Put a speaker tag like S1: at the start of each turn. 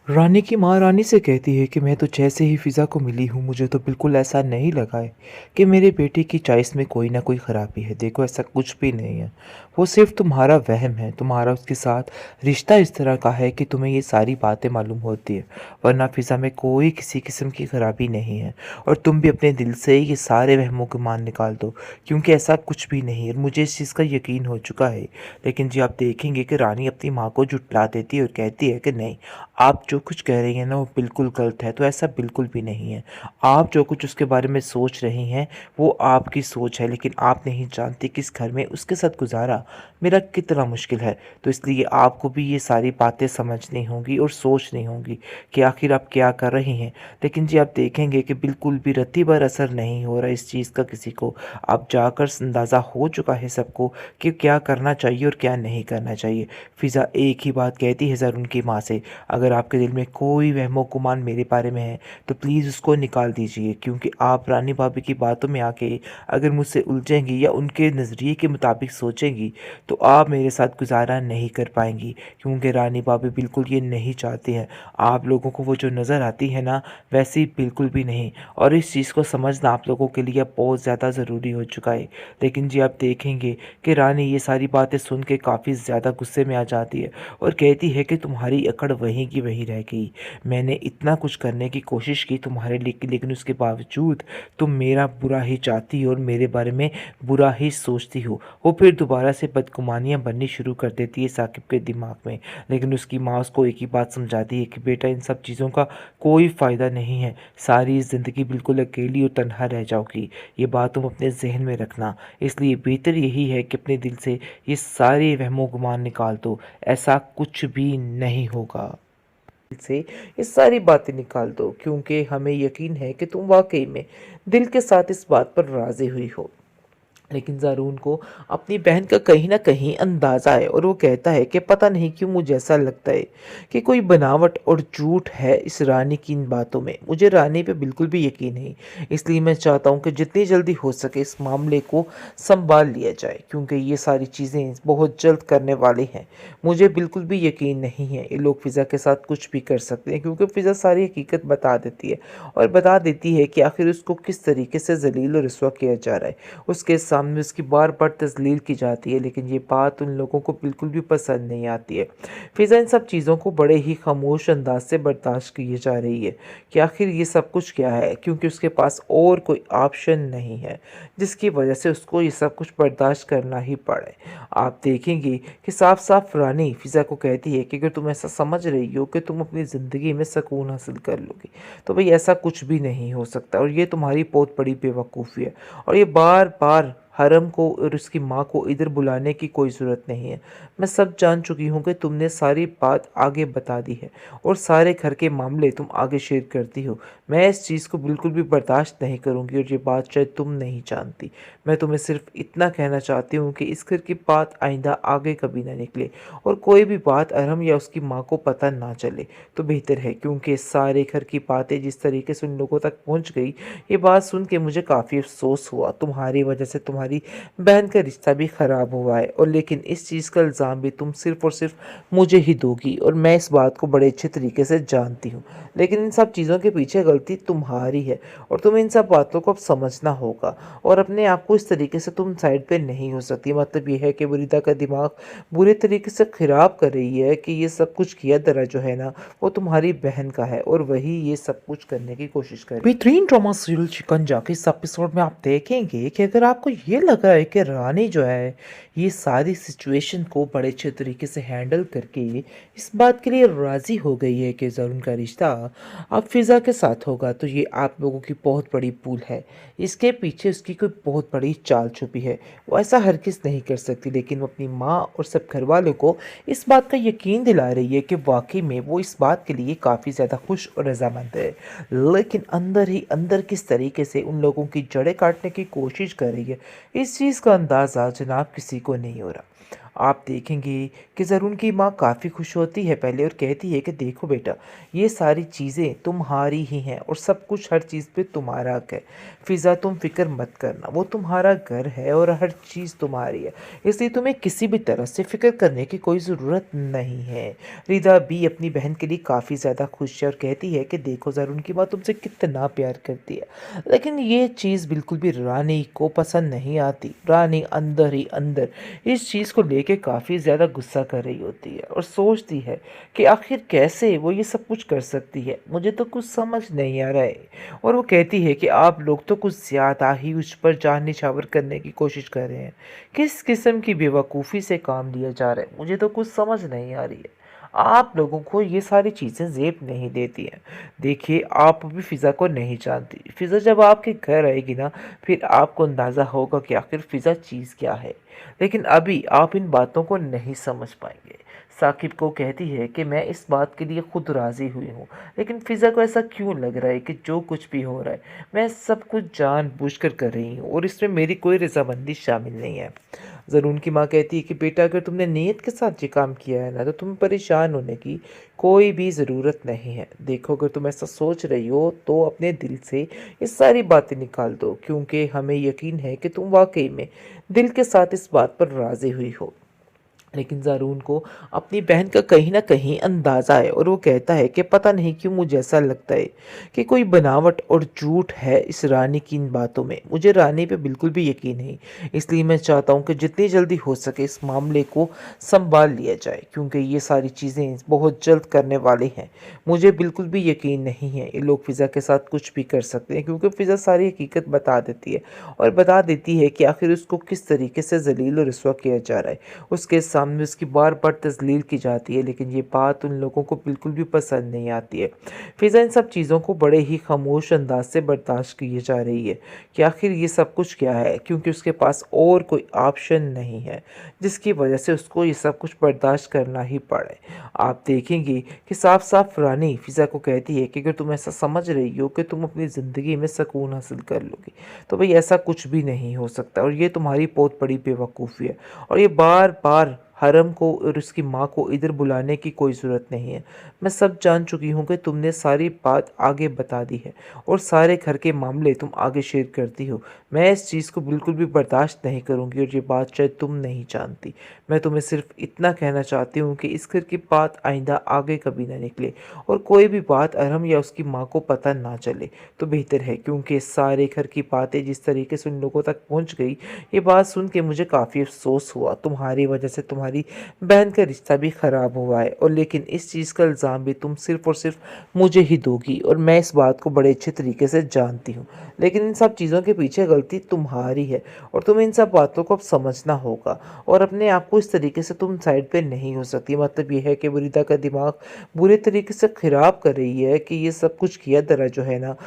S1: रानी की माँ रानी से कहती है कि मैं तो जैसे ही फ़िज़ा को मिली हूँ मुझे तो बिल्कुल ऐसा नहीं लगा है कि मेरे बेटे की चॉइस में कोई ना कोई ख़राबी है। देखो ऐसा कुछ भी नहीं है। वो सिर्फ़ तुम्हारा वहम है। तुम्हारा उसके साथ रिश्ता इस तरह का है कि तुम्हें ये सारी बातें मालूम होती है। वरना फ़िज़ा में कोई किसी किस्म की ख़राबी नहीं है। और तुम भी अपने दिल से ये सारे वहमों को मान निकाल दो, क्योंकि ऐसा कुछ भी नहीं है। मुझे इस चीज़ का यकीन हो चुका है। लेकिन जी आप देखेंगे कि रानी अपनी माँ को झुठला देती है और कहती है कि नहीं, आप जो कुछ कह रही हैं ना वो बिल्कुल गलत है। तो ऐसा बिल्कुल भी नहीं है। आप जो कुछ उसके बारे में सोच रही हैं वो आपकी सोच है, लेकिन आप नहीं जानती कि इस घर में उसके साथ गुज़ारा मेरा कितना मुश्किल है। तो इसलिए आपको भी ये सारी बातें समझनी होंगी और सोचनी होंगी कि आखिर आप क्या कर रही हैं। लेकिन जी आप देखेंगे कि बिल्कुल भी रत्ती भर असर नहीं हो रहा इस चीज़ का किसी को। अब जाकर अंदाज़ा हो चुका है सबको कि क्या करना चाहिए और क्या नहीं करना चाहिए। फ़िज़ा एक ही बात कहती है ज़रून की माँ से, अगर आपके दिल में कोई वहमो-गुमान मेरे बारे में है तो प्लीज़ उसको निकाल दीजिए, क्योंकि आप रानी भाभी की बातों में आके अगर मुझसे उलझेंगी या उनके नज़रिए के मुताबिक सोचेंगी तो आप मेरे साथ गुज़ारा नहीं कर पाएँगी, क्योंकि रानी भाभी बिल्कुल ये नहीं चाहती हैं। आप लोगों को वो जो नज़र आती है ना वैसी बिल्कुल भी नहीं, और इस चीज़ को समझना आप लोगों के लिए अब बहुत ज़्यादा ज़रूरी हो चुका है। लेकिन जी आप देखेंगे कि रानी ये सारी बातें सुन के काफ़ी ज़्यादा गुस्से में आ जाती है और कहती है कि तुम्हारी अकड़ वहीं की वहीं रह गई। मैंने इतना कुछ करने की कोशिश की तुम्हारे लिए, लेकिन उसके बावजूद तुम मेरा बुरा ही चाहती हो और मेरे बारे में बुरा ही सोचती हो। वो फिर दोबारा से बदगुमानियाँ बननी शुरू कर देती है साकिब के दिमाग में। लेकिन उसकी माँ उसको एक ही बात समझाती है कि बेटा इन सब चीज़ों का कोई फ़ायदा नहीं है। सारी ज़िंदगी बिल्कुल अकेली और तन्हा रह जाओगी। ये बात तुम अपने ज़हन में रखना। इसलिए बेहतर यही है कि अपने दिल से ये सारे वहमो-गुमान निकाल दो। ऐसा कुछ भी नहीं होगा। से ये सारी बातें निकाल दो, क्योंकि हमें यकीन है कि तुम वाक़ई में दिल के साथ इस बात पर राज़ी हुई हो। लेकिन ज़ारून को अपनी बहन का कहीं न कहीं अंदाज़ा है और वो कहता है कि पता नहीं क्यों मुझे ऐसा लगता है कि कोई बनावट और झूठ है इस रानी की इन बातों में। मुझे रानी पे बिल्कुल भी यकीन नहीं। इसलिए मैं चाहता हूँ कि जितनी जल्दी हो सके इस मामले को सँभाल लिया जाए, क्योंकि ये सारी चीज़ें बहुत जल्द करने वाले हैं। मुझे बिल्कुल भी यकीन नहीं है ये लोग फ़िज़ा के साथ कुछ भी कर सकते हैं, क्योंकि फ़िज़ा सारी हकीकत बता देती है और बता देती है कि आखिर उसको किस तरीके से ज़लील और रुसवा किया जा रहा है। उसके सामने उसकी बार-बार तज़लील की जाती है, लेकिन ये बात उन लोगों को बिल्कुल भी पसंद नहीं आती है। फ़िज़ा इन सब चीज़ों को बड़े ही ख़ामोश अंदाज़ से बर्दाश्त किए जा रही है कि आखिर ये सब कुछ क्या है, क्योंकि उसके पास और कोई ऑप्शन नहीं है, जिसकी वजह से उसको ये सब कुछ बर्दाश्त करना ही पड़े। आप देखेंगे कि साफ-साफ रानी फ़िज़ा को कहती है कि अगर तुम ऐसा समझ रही हो कि तुम अपनी ज़िंदगी में सुकून हासिल कर लोगी, तो भई ऐसा कुछ भी नहीं हो सकता और ये तुम्हारी बहुत बड़ी बेवकूफ़ी है। और ये बार-बार हरम को और उसकी माँ को इधर बुलाने की कोई ज़रूरत नहीं है। मैं सब जान चुकी हूँ कि तुमने सारी बात आगे बता दी है और सारे घर के मामले तुम आगे शेयर करती हो। मैं इस चीज़ को बिल्कुल भी बर्दाश्त नहीं करूँगी और ये बात शायद तुम नहीं जानती। मैं तुम्हें सिर्फ़ इतना कहना चाहती हूँ कि इस घर की बात आइंदा आगे कभी ना निकले और कोई भी बात अरहम या उसकी माँ को पता ना चले तो बेहतर है, क्योंकि सारे घर की बातें जिस तरीके से उन लोगों तक पहुँच गई, ये बात सुन के मुझे काफ़ी अफ़सोस हुआ। तुम्हारी वजह से तुम्हारी बहन का रिश्ता भी ख़राब हुआ है, और लेकिन इस चीज़ का इल्ज़ाम भी तुम सिर्फ़ और सिर्फ़ मुझे ही दोगी और मैं इस बात को बड़े अच्छे तरीके से जानती हूँ। लेकिन इन सब चीज़ों के पीछे गलती तुम्हारी है और तुम्हें इन सब बातों को अब समझना होगा और अपने आप को इस तरीके से तुम साइड पे नहीं हो सकती। मतलब ये है कि वरीदा का दिमाग बुरे तरीके से ख़राब कर रही है कि ये सब कुछ किया दरा जो है ना वो तुम्हारी बहन का है और वही ये सब कुछ करने की कोशिश करे। बेहतरीन ड्रामा सीरियल शिकंजा के इस एपिसोड में आप देखेंगे कि अगर आपको ये लग रहा है कि रानी जो है ये सारी सिचुएशन को बड़े अच्छे तरीके से हैंडल करके इस बात के लिए राज़ी हो गई है कि ज़रून का रिश्ता अब फ़िज़ा के साथ होगा, तो ये आप लोगों की बहुत बड़ी भूल है। इसके पीछे उसकी कोई बहुत बड़ी चाल छुपी है। वो ऐसा हरगिज़ नहीं कर सकती, लेकिन वो अपनी माँ और सब घरवालों को इस बात का यकीन दिला रही है कि वाक़ई में वो इस बात के लिए काफ़ी ज़्यादा खुश और रज़ामंद है। लेकिन अंदर ही अंदर किस तरीके से उन लोगों की जड़ें काटने की कोशिश कर रही है, इस चीज़ का अंदाज़ा जनाब किसी को नहीं हो रहा। आप देखेंगे कि ज़रूर उनकी माँ काफ़ी खुश होती है पहले और कहती है कि देखो बेटा, ये सारी चीज़ें तुम्हारी ही हैं और सब कुछ हर चीज़ पे तुम्हारा हक है। फ़िज़ा तुम फ़िक्र मत करना, वो तुम्हारा घर है और हर चीज़ तुम्हारी है। इसलिए तुम्हें किसी भी तरह से फ़िक्र करने की कोई ज़रूरत नहीं है। रिदा भी अपनी बहन के लिए काफ़ी ज़्यादा खुश है और कहती है कि देखो ज़रा उनकी माँ तुमसे कितना प्यार करती है। लेकिन ये चीज़ बिल्कुल भी रानी को पसंद नहीं आती। रानी अंदर ही अंदर इस चीज़ को लेके काफ़ी ज़्यादा गुस्सा कर रही होती है और सोचती है कि आखिर कैसे वो ये सब कुछ कर सकती है, मुझे तो कुछ समझ नहीं आ रहा है। और वो कहती है कि आप लोग तो कुछ ज़्यादा ही उस पर जान निछावर करने की कोशिश कर रहे हैं। किस किस्म की बेवकूफ़ी से काम लिया जा रहा है, मुझे तो कुछ समझ नहीं आ रही है। आप लोगों को ये सारी चीज़ें ज़ेब नहीं देती हैं। देखिए, आप अभी फ़िज़ा को नहीं जानती। फ़िज़ा जब आपके घर आएगी ना, फिर आपको अंदाज़ा होगा कि आखिर फ़िज़ा चीज़ क्या है। लेकिन अभी आप इन बातों को नहीं समझ पाएँगे। साकिब को कहती है कि मैं इस बात के लिए खुद राज़ी हुई हूँ, लेकिन फ़िज़ा को ऐसा क्यों लग रहा है कि जो कुछ भी हो रहा है, मैं सब कुछ जानबूझकर कर रही हूँ और इसमें मेरी कोई रज़ामंदी शामिल नहीं है। ज़रूर की माँ कहती है कि बेटा अगर तुमने नीयत के साथ ये काम किया है ना, तो तुम्हें परेशान होने की कोई भी ज़रूरत नहीं है। देखो अगर तुम ऐसा सोच रही हो तो अपने दिल से ये सारी बातें निकाल दो, क्योंकि हमें यकीन है कि तुम वाक़ई में दिल के साथ इस बात पर राज़ी हुई हो। लेकिन ज़ारून को अपनी बहन का कहीं न कहीं अंदाज़ा है और वो कहता है कि पता नहीं क्यों मुझे ऐसा लगता है कि कोई बनावट और झूठ है इस रानी की इन बातों में। मुझे रानी पे बिल्कुल भी यकीन नहीं। इसलिए मैं चाहता हूँ कि जितनी जल्दी हो सके इस मामले को सँभाल लिया जाए, क्योंकि ये सारी चीज़ें बहुत जल्द करने वाले हैं। मुझे बिल्कुल भी यकीन नहीं है ये लोग फ़िज़ा के साथ कुछ भी कर सकते हैं, क्योंकि फ़िज़ा सारी हकीकत बता देती है और बता देती है कि आखिर उसको किस तरीके से ज़लील और रुस्वा किया जा रहा है। उसके सामने उसकी बार-बार तज़लील की जाती है, लेकिन ये बात उन लोगों को बिल्कुल भी पसंद नहीं आती है। फ़िज़ा इन सब चीज़ों को बड़े ही ख़ामोश अंदाज़ से बर्दाश्त किए जा रही है कि आखिर ये सब कुछ क्या है, क्योंकि उसके पास और कोई ऑप्शन नहीं है, जिसकी वजह से उसको ये सब कुछ बर्दाश्त करना ही पड़े। आप देखेंगे कि साफ-साफ रानी फ़िज़ा को कहती है कि अगर तुम ऐसा समझ रही हो कि तुम अपनी ज़िंदगी में सुकून हासिल कर लोगी, तो भई ऐसा कुछ भी नहीं हो सकता और ये तुम्हारी बहुत बड़ी बेवकूफ़ी है। और ये बार-बार हरम को और उसकी माँ को इधर बुलाने की कोई ज़रूरत नहीं है। मैं सब जान चुकी हूँ कि तुमने सारी बात आगे बता दी है और सारे घर के मामले तुम आगे शेयर करती हो। मैं इस चीज़ को बिल्कुल भी बर्दाश्त नहीं करूँगी और ये बात शायद तुम नहीं जानती। मैं तुम्हें सिर्फ़ इतना कहना चाहती हूँ कि इस घर की बात आइंदा आगे कभी ना निकले और कोई भी बात अरहम या उसकी माँ को पता ना चले तो बेहतर है, क्योंकि सारे घर की बातें जिस तरीके से उन लोगों तक पहुँच गई, ये बात सुन के मुझे काफ़ी अफ़सोस हुआ। तुम्हारी वजह से तुम्हारी बहन का रिश्ता भी ख़राब हुआ है और लेकिन इस चीज़ का इल्ज़ाम भी तुम सिर्फ़ और सिर्फ़ मुझे ही दोगी और मैं इस बात को बड़े अच्छे तरीके से जानती हूँ। लेकिन इन सब चीज़ों के पीछे गलती तुम्हारी है और तुम्हें इन सब बातों को अब समझना होगा और अपने आप को इस तरीके से तुम साइड पे नहीं हो सकती। मतलब ये है कि वरीदा का दिमाग बुरे तरीके से ख़राब कर रही है कि ये सब कुछ किया दरा जो है ना,